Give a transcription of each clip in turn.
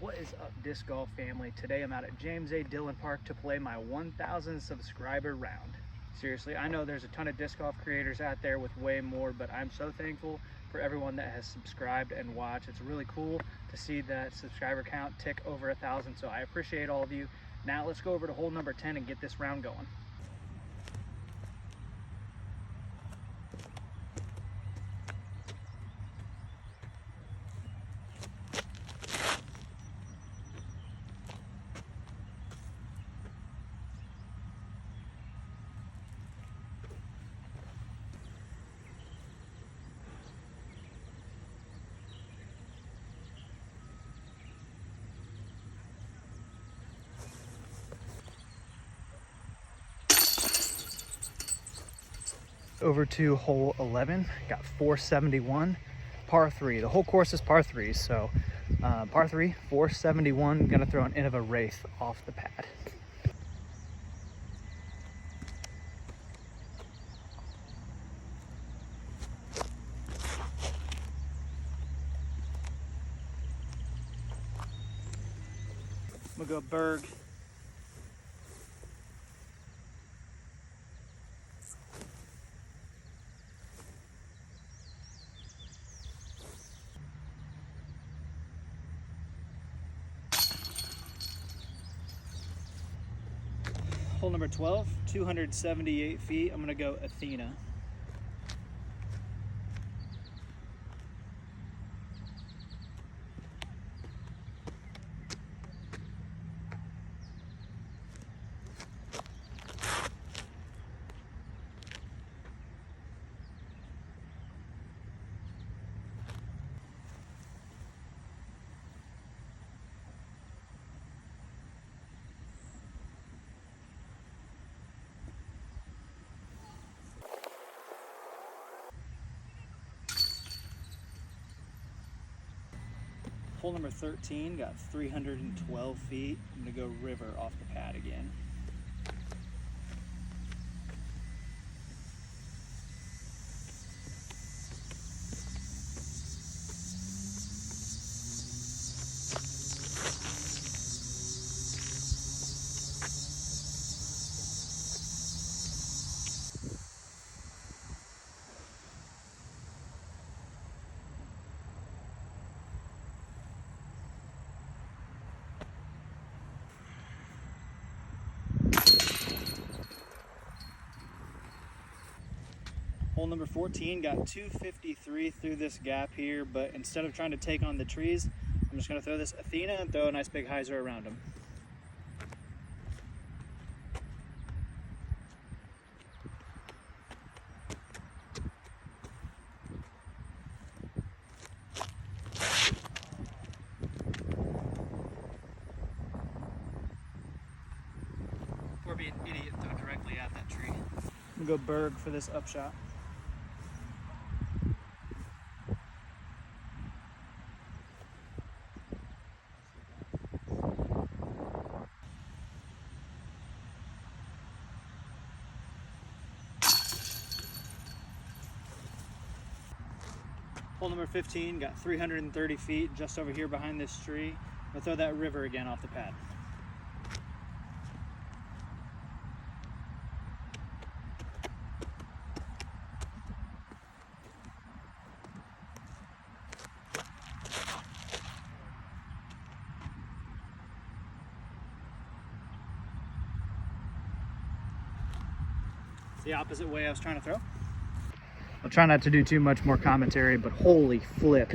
What is up, disc golf family? Today I'm out at James A. Dillon Park to play my 1,000 subscriber round. Seriously, I know there's a ton of disc golf creators out there with way more, but I'm so thankful for everyone that has subscribed and watched. It's really cool to see that subscriber count tick over 1,000, so I appreciate all of you. Now let's go over to hole number 10 and get this round going. Over to hole 11, got 471, par 3. The whole course is par 3, so par 3, 471, gonna throw an end of a wraith off the pad. I'm gonna go Berg. Hole number 12, 278 feet. I'm gonna go Athena. Hole number 13, got 312 feet. I'm gonna go river off the pad again. Hole number 14, got 253 through this gap here, but instead of trying to take on the trees, I'm just gonna throw this Athena and throw a nice big hyzer around them. Or be an idiot and throw directly at that tree. I'm gonna go Berg for this upshot. Hole number 15, got 330 feet just over here behind this tree. I'm gonna throw that river again off the pad. It's the opposite way I was trying to throw. I'll try not to do too much more commentary, but holy flip.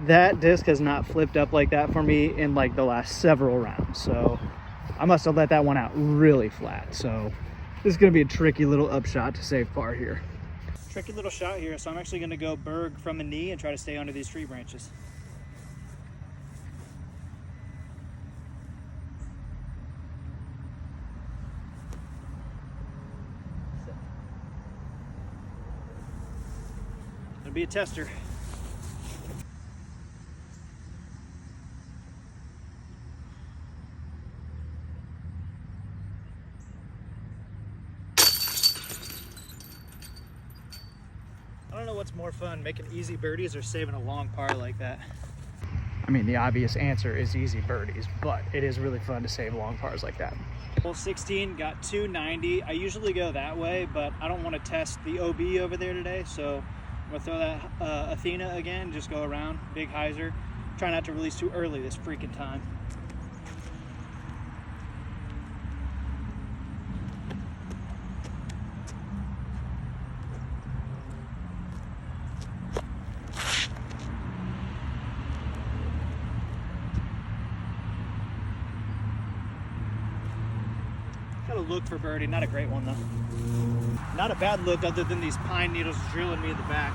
That disc has not flipped up like that for me in like the last several rounds. So I must have let that one out really flat. So this is gonna be a tricky little upshot to save par here. Tricky little shot here. So I'm actually gonna go Berg from the knee and try to stay under these tree branches. It'll be a tester. I don't know what's more fun, making easy birdies or saving a long par like that. I mean, the obvious answer is easy birdies, but it is really fun to save long pars like that. Hole 16 got 290. I usually go that way, but I don't want to test the OB over there today, so I'm gonna throw that Athena again, just go around, big hyzer. Try not to release too early this freaking time. Got a look for birdie, not a great one though. Not a bad look other than these pine needles drilling me in the back.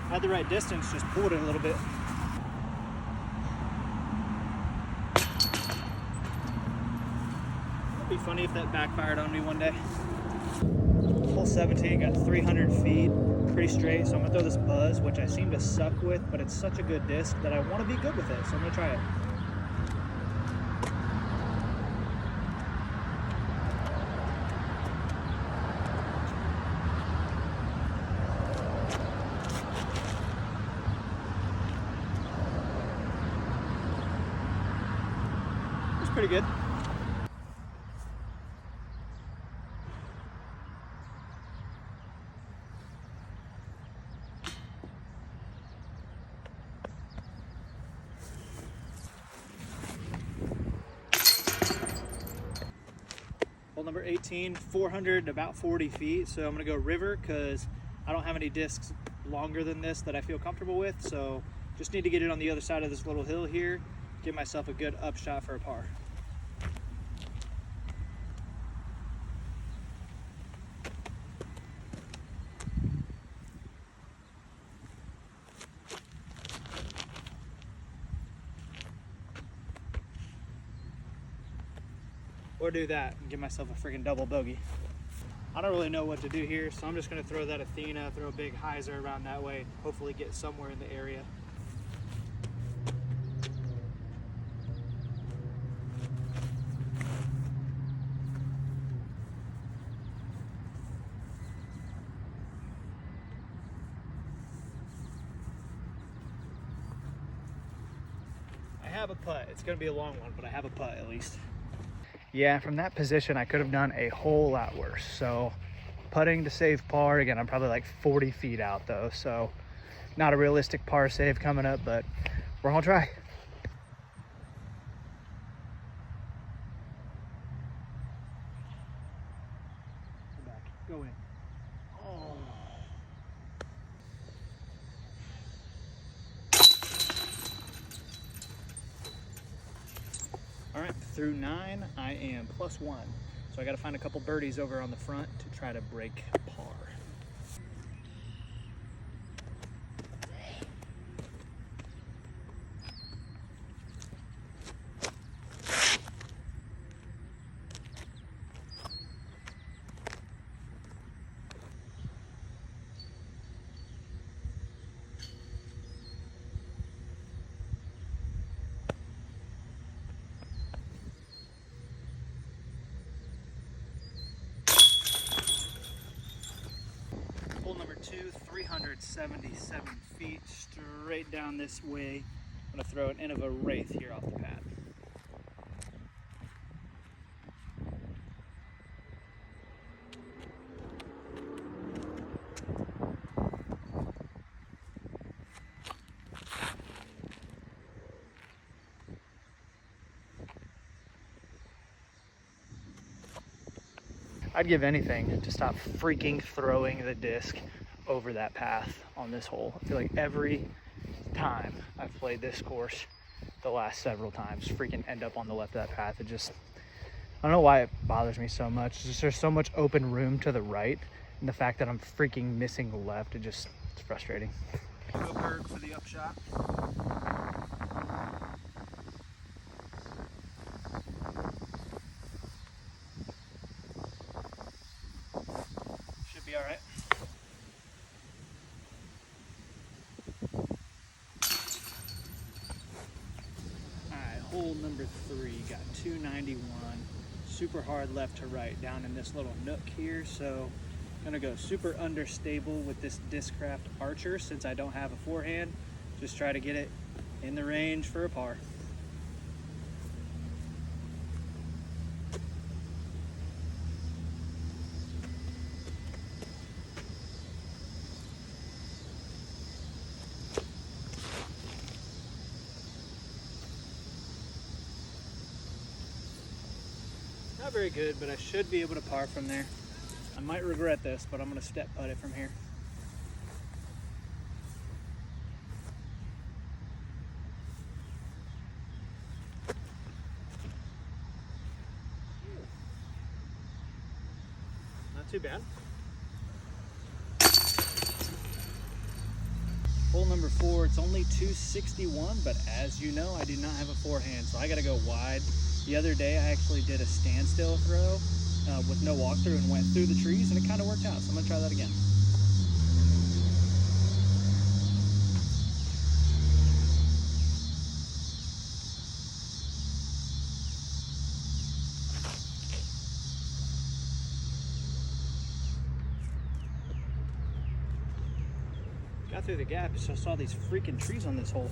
Had the right distance, just pulled it a little bit. It'd be funny if that backfired on me one day. Hole 17 got 300 feet, pretty straight, so I'm gonna throw this Buzz, which I seem to suck with, but it's such a good disc that I want to be good with it, so I'm gonna try it. It's pretty good. Hole number 18, 400, about 40 feet. So I'm gonna go river because I don't have any discs longer than this that I feel comfortable with. So just need to get it on the other side of this little hill here, give myself a good upshot for a par. Or do that and give myself a freaking double bogey. I don't really know what to do here, so I'm just gonna throw that Athena, throw a big hyzer around that way, hopefully get somewhere in the area. I have a putt. It's gonna be a long one, but I have a putt at least. Yeah, from that position, I could have done a whole lot worse. So putting to save par, again, I'm probably like 40 feet out though. So not a realistic par save coming up, but we're gonna try. Go back, go in. Oh. All right, through 9, I am +1. So I gotta find a couple birdies over on the front to try to break par. Hole number 2, 377 feet, straight down this way. I'm gonna throw an end of a Wraith here off the pad. I'd give anything to stop freaking throwing the disc over that path on this hole. I feel like every time I've played this course, the last several times, freaking end up on the left of that path. It just, I don't know why it bothers me so much. It's just, there's so much open room to the right, and the fact that I'm freaking missing the left, it's frustrating. Go Berg for the upshot. Should be all right. All right, hole number number 3, got 291. Super hard left to right down in this little nook here. So I'm gonna go super understable with this Discraft Archer since I don't have a forehand. Just try to get it in the range for a par. Not very good, but I should be able to par from there. I might regret this, but I'm gonna step putt it from here. Not too bad. Hole number 4, it's only 261, but as you know, I do not have a forehand, so I gotta go wide. The other day, I actually did a standstill throw with no walkthrough and went through the trees, and it kind of worked out, so I'm gonna try that again. Got through the gap, so I saw these freaking trees on this hole.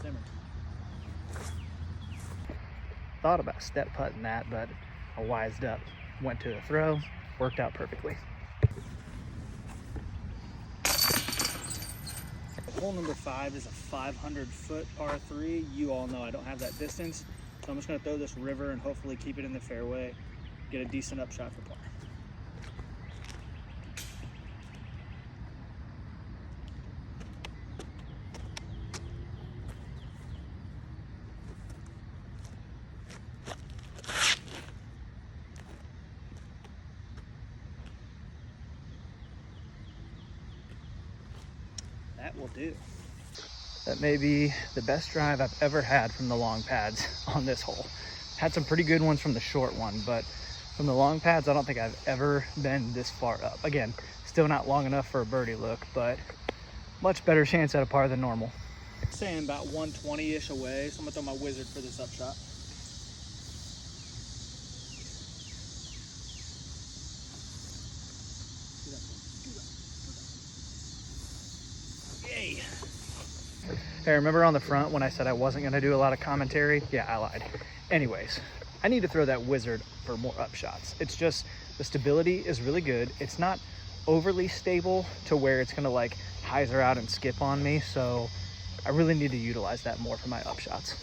Simmer. Thought about step putting that, but I wised up. Went to the throw, worked out perfectly. Hole number 5 is a 500-foot par 3. You all know I don't have that distance, so I'm just gonna throw this river and hopefully keep it in the fairway, get a decent upshot for par. That will do. That may be the best drive I've ever had from the long pads on this hole. Had some pretty good ones from the short one, but from the long pads, I don't think I've ever been this far up. Again, still not long enough for a birdie look, but much better chance at a par than normal. Saying about 120-ish away, so I'm gonna throw my wizard for this upshot. Yay! Hey, remember on the front when I said I wasn't gonna do a lot of commentary? Yeah, I lied. Anyways, I need to throw that wizard for more upshots. It's just, the stability is really good. It's not overly stable to where it's gonna like hyzer out and skip on me, so I really need to utilize that more for my upshots.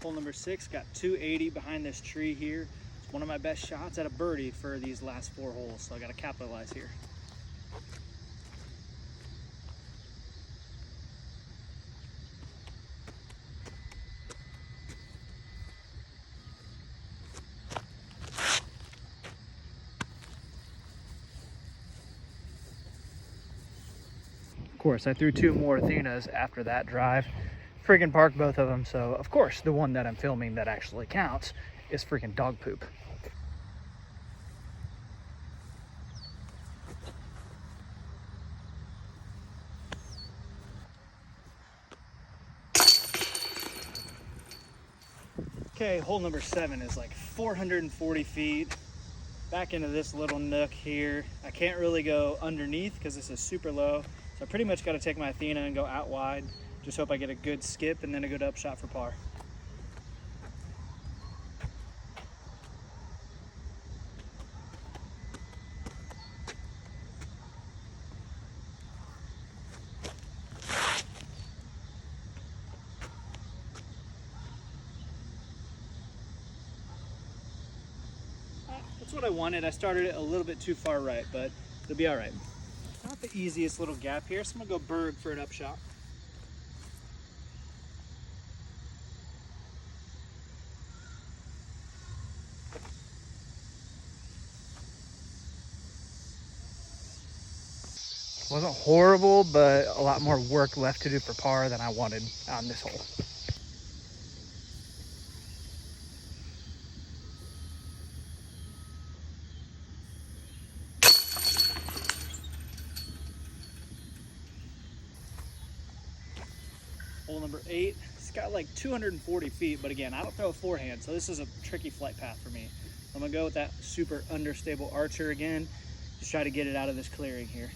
Hole number 6, got 280 behind this tree here. It's one of my best shots at a birdie for these last 4 holes, so I gotta capitalize here. Of course, I threw 2 more Athenas after that drive. Freaking parked both of them, so of course the one that I'm filming that actually counts is freaking dog poop. Okay, hole number 7 is like 440 feet. Back into this little nook here. I can't really go underneath because this is super low. So I pretty much got to take my Athena and go out wide. Just hope I get a good skip and then a good upshot for par. That's what I wanted. I started it a little bit too far right, but it'll be all right. Not the easiest little gap here, so I'm gonna go Berg for an upshot. Wasn't horrible, but a lot more work left to do for par than I wanted on this hole. hole number 8. It's got like 240 feet, but again, I don't throw a forehand, so this is a tricky flight path for me. I'm gonna go with that super understable archer again. Just try to get it out of this clearing here.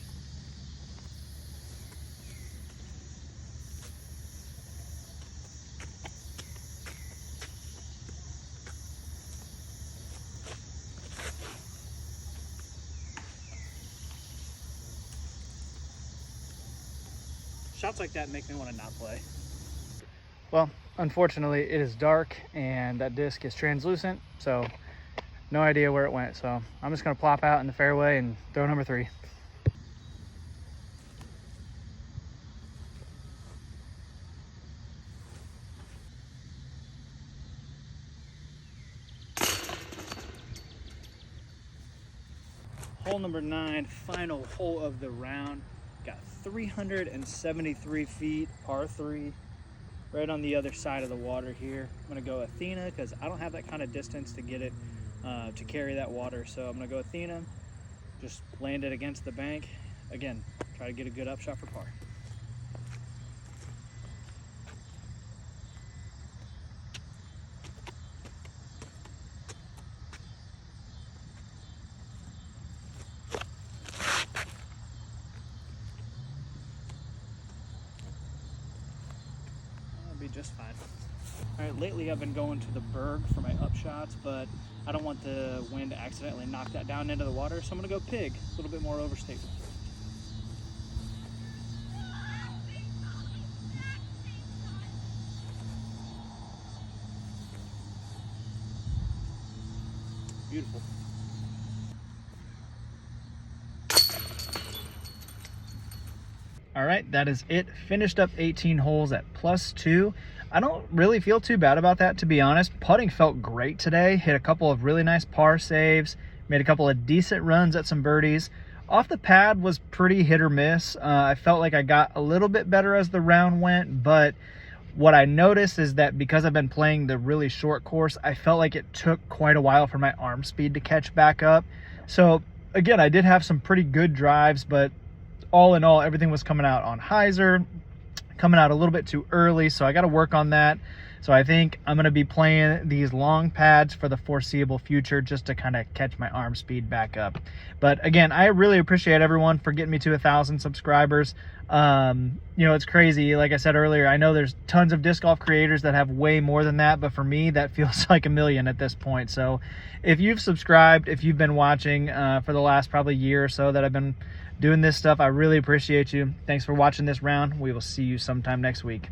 Shots like that make me want to not play. Well, unfortunately, it is dark and that disc is translucent, so no idea where it went. So I'm just going to plop out in the fairway and throw number 3. Hole number 9, final hole of the round. Got 373 feet, par 3, right on the other side of the water here. I'm gonna go Athena because I don't have that kind of distance to get it to carry that water. So I'm gonna go Athena, just land it against the bank. Again, try to get a good upshot for par. Just fine. All right, lately I've been going to the berg for my upshots, but I don't want the wind to accidentally knock that down into the water, so I'm gonna go pig, a little bit more overstable. Beautiful. All right, that is it. Finished up 18 holes at +2. I don't really feel too bad about that, to be honest. Putting felt great today. Hit a couple of really nice par saves. Made a couple of decent runs at some birdies. Off the pad was pretty hit or miss. I felt like I got a little bit better as the round went, but what I noticed is that because I've been playing the really short course, I felt like it took quite a while for my arm speed to catch back up. So again, I did have some pretty good drives, but all in all, everything was coming out on hyzer, coming out a little bit too early, so I got to work on that. So I think I'm going to be playing these long pads for the foreseeable future just to kind of catch my arm speed back up. But again, I really appreciate everyone for getting me to 1,000 subscribers. You know, it's crazy. Like I said earlier, I know there's tons of disc golf creators that have way more than that, but for me, that feels like a million at this point. So if you've subscribed, if you've been watching for the last probably year or so that I've been doing this stuff, I really appreciate you. Thanks for watching this round. We will see you sometime next week.